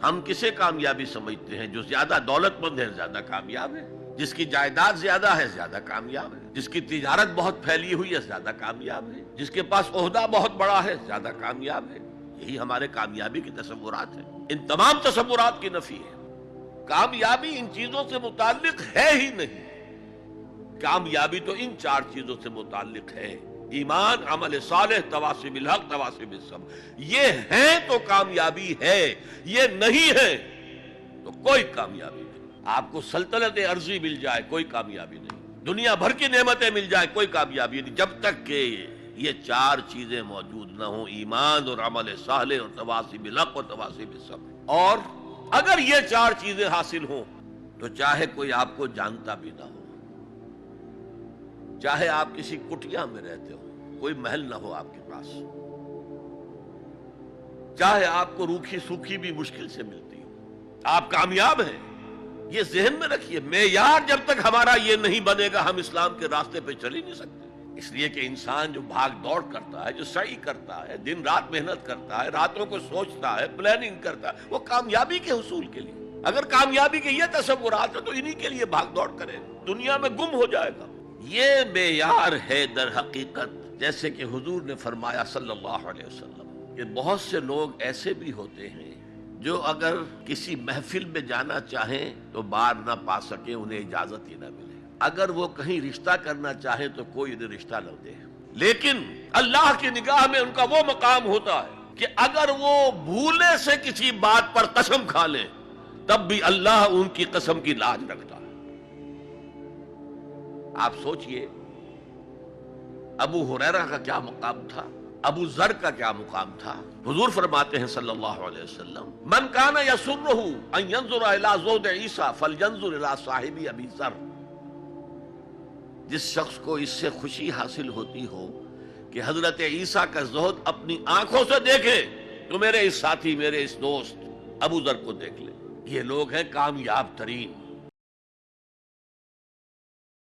ہم کسے کامیابی سمجھتے ہیں؟ جو زیادہ دولت مند ہے زیادہ کامیاب ہے، جس کی جائیداد زیادہ ہے زیادہ کامیاب ہے، جس کی تجارت بہت پھیلی ہوئی ہے زیادہ کامیاب ہے، جس کے پاس عہدہ بہت بڑا ہے زیادہ کامیاب ہے۔ یہی ہمارے کامیابی کے تصورات ہیں۔ ان تمام تصورات کی نفی ہے۔ کامیابی ان چیزوں سے متعلق ہے ہی نہیں۔ کامیابی تو ان چار چیزوں سے متعلق ہے: ایمان، عمل صالح، تواصی بالحق، تواصی بالصبر۔ یہ ہیں تو کامیابی ہے، یہ نہیں ہے تو کوئی کامیابی نہیں۔ آپ کو سلطنت عرضی مل جائے کوئی کامیابی نہیں، دنیا بھر کی نعمتیں مل جائے کوئی کامیابی نہیں، جب تک کہ یہ چار چیزیں موجود نہ ہوں: ایمان اور عمل صالح اور تواصی بالحق اور تواصی بالصبر۔ اور اگر یہ چار چیزیں حاصل ہوں تو چاہے کوئی آپ کو جانتا بھی نہ ہو، چاہے آپ کسی کٹیا میں رہتے ہو، کوئی محل نہ ہو آپ کے پاس، چاہے آپ کو روکھی سوکھی بھی مشکل سے ملتی ہو، آپ کامیاب ہیں۔ یہ ذہن میں رکھیے، معیار جب تک ہمارا یہ نہیں بنے گا ہم اسلام کے راستے پہ چل ہی نہیں سکتے۔ اس لیے کہ انسان جو بھاگ دوڑ کرتا ہے، جو سعی کرتا ہے، دن رات محنت کرتا ہے، راتوں کو سوچتا ہے، پلاننگ کرتا ہے، وہ کامیابی کے حصول کے لیے۔ اگر کامیابی کے یہ تصورات ہیں تو انہی کے لیے بھاگ دوڑ کرے، دنیا میں گم ہو جائے گا۔ یہ معیار ہے در حقیقت، جیسے کہ حضور نے فرمایا صلی اللہ علیہ وسلم کہ بہت سے لوگ ایسے بھی ہوتے ہیں جو اگر کسی محفل میں جانا چاہیں تو بار نہ پا سکیں، انہیں اجازت ہی نہ ملے۔ اگر وہ کہیں رشتہ کرنا چاہیں تو کوئی انہیں رشتہ نہ دے۔ لیکن اللہ کی نگاہ میں ان کا وہ مقام ہوتا ہے کہ اگر وہ بھولے سے کسی بات پر قسم کھا لیں تب بھی اللہ ان کی قسم کی لاج رکھتا ہے۔ آپ سوچئے ابو ہریرہ کا کیا مقام تھا، ابو ذر کا کیا مقام تھا۔ حضور فرماتے ہیں صلی اللہ علیہ وسلم: من کان یسرہ ان ینظر الی زہد عیسیٰ فلینظر الی صاحب ابی ذر۔ جس شخص کو اس سے خوشی حاصل ہوتی ہو کہ حضرت عیسیٰ کا زہد اپنی آنکھوں سے دیکھے تو میرے اس ساتھی، میرے اس دوست ابو ذر کو دیکھ لے۔ یہ لوگ ہیں کامیاب ترین۔